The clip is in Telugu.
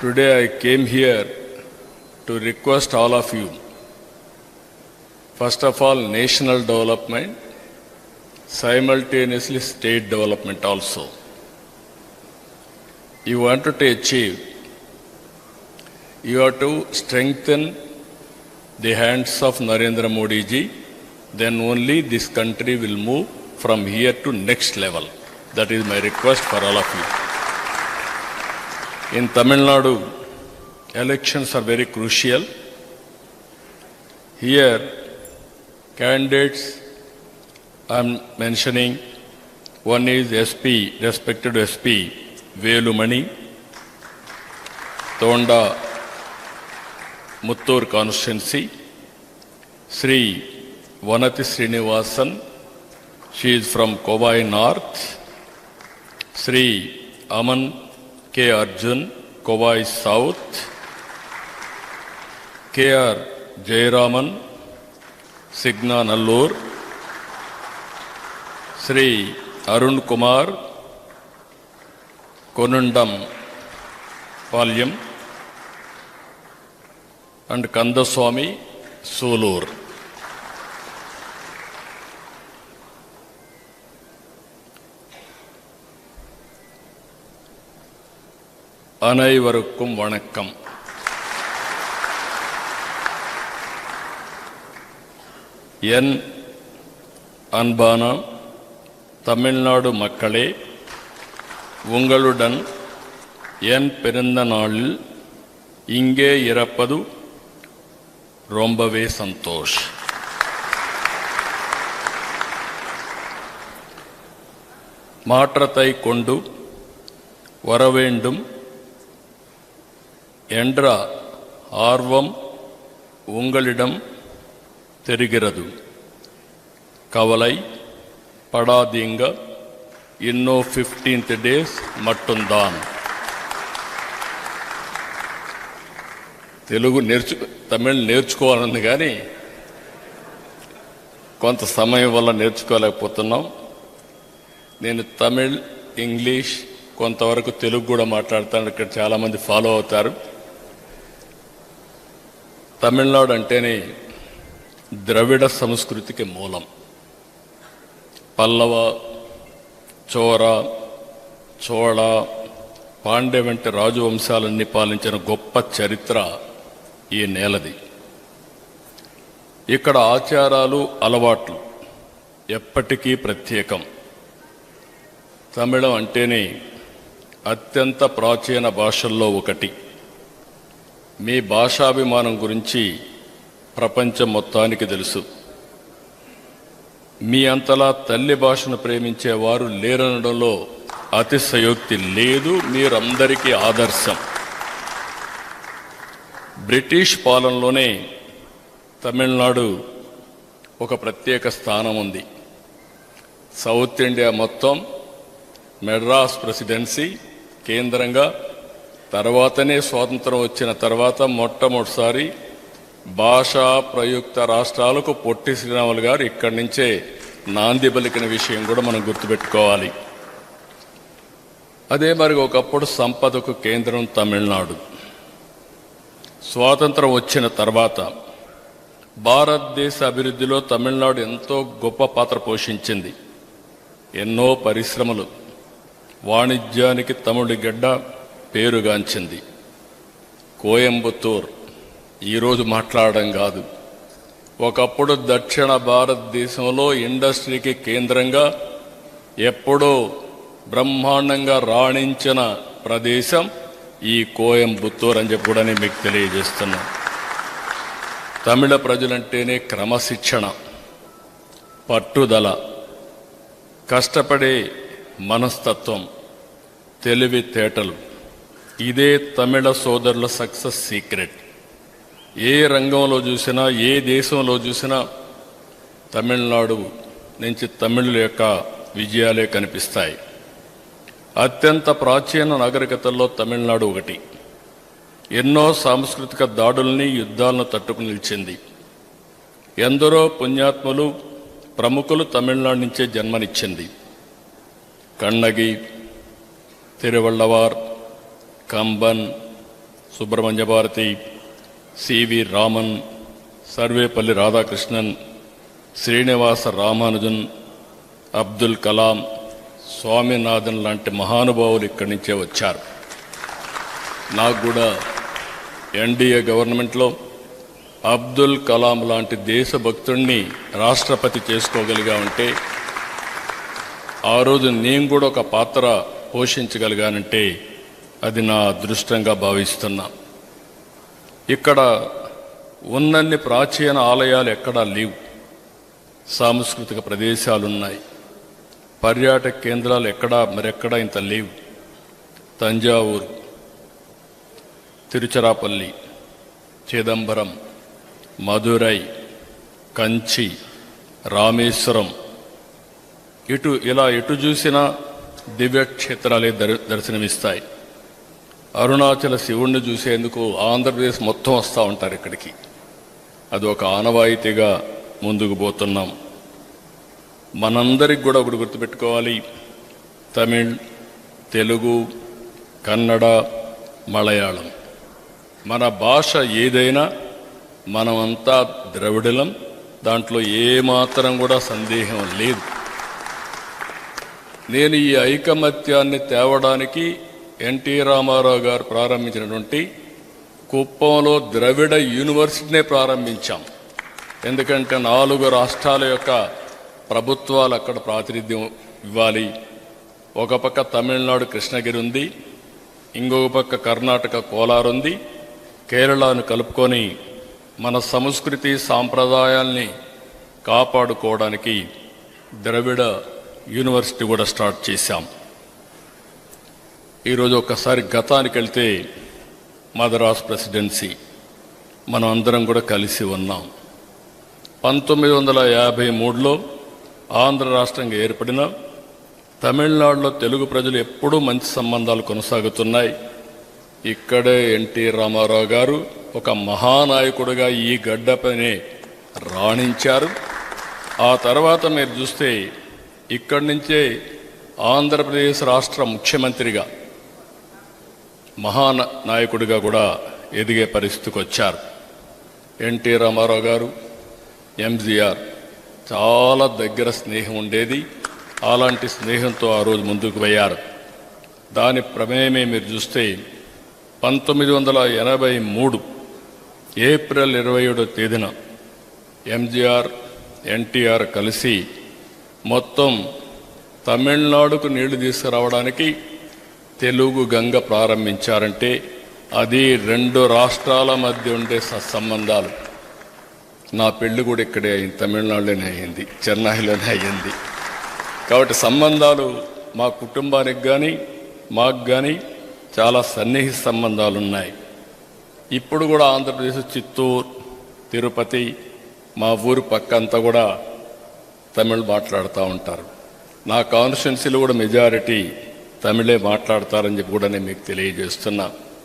Today I came here to request all of you, first of all, national development, simultaneously state development also. You wanted to achieve, you have to strengthen the hands of Narendra Modi ji, then only this country will move from here to next level. That is my request for all of you. In Tamil Nadu, elections are very crucial. Here, candidates I am mentioning, one is SP, respected SP, Velumani, Tonda, Muttur constituency, Sri Vanati Srinivasan, she is from Kovai North, Sri Aman K. Arjun, Kovai South, K.R. Jayaraman, Signa Nallur, Sri Arun Kumar, Konundam Palyam, and Kandaswamy, Solur. அனைவருக்கும் வணக்கம். என் அன்பான தமிழ்நாடு மக்களே, உங்களுடன் என் பிறந்த நாளில் இங்கே இருப்பது ரொம்பவே சந்தோஷ். மாற்றத்தை கொண்டு வர வேண்டும் என்ற ஆர்வம் உங்களிடம் தெரிகிறது. கவலை படாதீங்க, இன்னும் 15th days மட்டும்தான். తమిళ్ నేర్చుకోవాలని కానీ కొంత సమయం వల్ల నేర్చుకోలేకపోతున్నాం. నేను తమిళ్, ఇంగ్లీష్, కొంతవరకు తెలుగు కూడా మాట్లాడతాను. ఇక్కడ చాలామంది ఫాలో అవుతారు. తమిళనాడు అంటేనే ద్రవిడ సంస్కృతికి మూలం. పల్లవ, చోర, చోళ, పాండ్య వంటి రాజవంశాలన్నీ పాలించిన గొప్ప చరిత్ర ఈ నేలది. ఇక్కడ ఆచారాలు, అలవాట్లు ఎప్పటికీ ప్రత్యేకం. తమిళం అంటేనే అత్యంత ప్రాచీన భాషల్లో ఒకటి. మీ భాషాభిమానం గురించి ప్రపంచం మొత్తానికి తెలుసు. మీ అంతలా తల్లి భాషను ప్రేమించేవారు లేరనడంలో అతిశయోక్తి లేదు. మీరందరికీ ఆదర్శం. బ్రిటిష్ పాలనలోనే తమిళనాడు ఒక ప్రత్యేక స్థానం ఉంది. సౌత్ ఇండియా మొత్తం మెడ్రాస్ ప్రెసిడెన్సీ కేంద్రంగా, తర్వాతనే స్వాతంత్రం వచ్చిన తర్వాత మొట్టమొదటిసారి భాషా ప్రయుక్త రాష్ట్రాలకు పొట్టి శ్రీరాములు గారు ఇక్కడి నుంచే నాంది పలికిన విషయం కూడా మనం గుర్తుపెట్టుకోవాలి. అదే మరి ఒకప్పుడు సంపదకు కేంద్రం తమిళనాడు. స్వాతంత్రం వచ్చిన తర్వాత భారతదేశ అభివృద్ధిలో తమిళనాడు ఎంతో గొప్ప పాత్ర పోషించింది. ఎన్నో పరిశ్రమలు, వాణిజ్యానికి తమిళ గడ్డ పేరుగాంచింది. కోయంబత్తూర్ ఈరోజు మాట్లాడడం కాదు, ఒకప్పుడు దక్షిణ భారతదేశంలో ఇండస్ట్రీకి కేంద్రంగా ఎప్పుడో బ్రహ్మాండంగా రాణించిన ప్రదేశం ఈ కోయంబత్తూర్ అని చెప్పి కూడా నేను మీకు తెలియజేస్తున్నా. తమిళ ప్రజలంటేనే క్రమశిక్షణ, పట్టుదల, కష్టపడే మనస్తత్వం, తెలివితేటలు. ఇదే తమిళ సోదరుల సక్సెస్ సీక్రెట్. ఏ రంగంలో చూసినా, ఏ దేశంలో చూసినా తమిళనాడు నుంచి తమిళుల యొక్క విజయాలే కనిపిస్తాయి. అత్యంత ప్రాచీన నాగరికతల్లో తమిళనాడు ఒకటి. ఎన్నో సాంస్కృతిక దాడుల్ని, యుద్ధాలను తట్టుకుని నిలిచింది. ఎందరో పుణ్యాత్ములు, ప్రముఖులు తమిళనాడు నుంచే జన్మనిచ్చింది. కన్నగి, తిరువళ్ళవార్, కంబన్, సుబ్రహ్మణ్య భారతి, సివి రామన్, సర్వేపల్లి రాధాకృష్ణన్, శ్రీనివాస రామానుజన్, అబ్దుల్ కలాం, స్వామినాథన్ లాంటి మహానుభావులు ఇక్కడి నుంచే వచ్చారు. నాకు కూడా ఎన్డీఏ గవర్నమెంట్లో అబ్దుల్ కలాం లాంటి దేశభక్తుడిని రాష్ట్రపతి చేసుకోగలిగా ఉంటే, ఆ రోజు నేను కూడా ఒక పాత్ర పోషించగలిగానంటే అది నా అదృష్టంగా భావిస్తున్నా. ఇక్కడ ఉన్నన్ని ప్రాచీన ఆలయాలు ఎక్కడా లేవు, సాంస్కృతిక ప్రదేశాలున్నాయి, పర్యాటక కేంద్రాలు మరెక్కడా ఇంత లేవు. తంజావూరు, తిరుచిరాపల్లి, చిదంబరం, మదురై, కంచి, రామేశ్వరం, ఇలా ఎటు చూసినా దివ్యక్షేత్రాలే దర్శనమిస్తాయి. అరుణాచల శివుణ్ణి చూసేందుకు ఆంధ్రప్రదేశ్ మొత్తం వస్తూ ఉంటారు ఇక్కడికి. అది ఒక ఆనవాయితీగా ముందుకు పోతున్నాం. మనందరికి కూడా ఒకటి గుర్తుపెట్టుకోవాలి, తమిళ్, తెలుగు, కన్నడ, మలయాళం, మన భాష ఏదైనా మనమంతా ద్రవిడులం, దాంట్లో ఏమాత్రం కూడా సందేహం లేదు. నేను ఈ ఐకమత్యాన్ని తేవడానికి ఎన్టీ రామారావు గారు ప్రారంభించినటువంటి కుప్పంలో ద్రవిడ యూనివర్సిటీనే ప్రారంభించాం. ఎందుకంటే 4 రాష్ట్రాల యొక్క ప్రభుత్వాలు అక్కడ ప్రాతినిధ్యం ఇవ్వాలి. ఒక పక్క తమిళనాడు కృష్ణగిరి ఉంది, ఇంకొక పక్క కర్ణాటక కోలార్ ఉంది. కేరళను కలుపుకొని మన సంస్కృతి సాంప్రదాయాల్ని కాపాడుకోవడానికి ద్రవిడ యూనివర్సిటీ కూడా స్టార్ట్ చేశాం. ఈరోజు ఒక్కసారి గతానికి వెళ్తే మద్రాస్ ప్రెసిడెన్సీ మనం అందరం కూడా కలిసి ఉన్నాం. 1953లో ఆంధ్ర రాష్ట్రంగా ఏర్పడిన తమిళనాడులో తెలుగు ప్రజలు ఎప్పుడూ మంచి సంబంధాలు కొనసాగుతున్నాయి. ఇక్కడే ఎన్టీ రామారావు గారు ఒక మహానాయకుడిగా ఈ గడ్డపైనే రాణించారు. ఆ తర్వాత మీరు చూస్తే ఇక్కడి నుంచే ఆంధ్రప్రదేశ్ రాష్ట్ర ముఖ్యమంత్రిగా, మహానాయకుడిగా కూడా ఎదిగే పరిస్థితికి వచ్చారు. ఎన్టీ రామారావు గారు, ఎంజీఆర్ చాలా దగ్గర స్నేహం ఉండేది. అలాంటి స్నేహంతో ఆ రోజు ముందుకు పోయారు. దాని ప్రమేయమే మీరు చూస్తే 1983 ఏప్రిల్ 27వ తేదీన ఎంజీఆర్, ఎన్టీఆర్ కలిసి మొత్తం తమిళనాడుకు నీళ్లు తీసుకురావడానికి తెలుగు గంగ ప్రారంభించారంటే అది 2 రాష్ట్రాల మధ్య ఉండే సత్సంబంధాలు. నా పెళ్లి కూడా ఇక్కడే అయింది, తమిళనాడులోనే అయింది, చెన్నైలోనే అయ్యింది. కాబట్టి సంబంధాలు మా కుటుంబానికి కానీ మాకు కానీ చాలా సన్నిహిత సంబంధాలు ఉన్నాయి. ఇప్పుడు కూడా ఆంధ్రప్రదేశ్ చిత్తూరు, తిరుపతి, మా ఊరు పక్కంతా కూడా తమిళ్ మాట్లాడుతూ ఉంటారు. నా కాన్స్టిట్యున్సీలో కూడా మెజారిటీ తమిళే మాట్లాడతారని చెప్పి కూడా నేను మీకు తెలియజేస్తున్నా.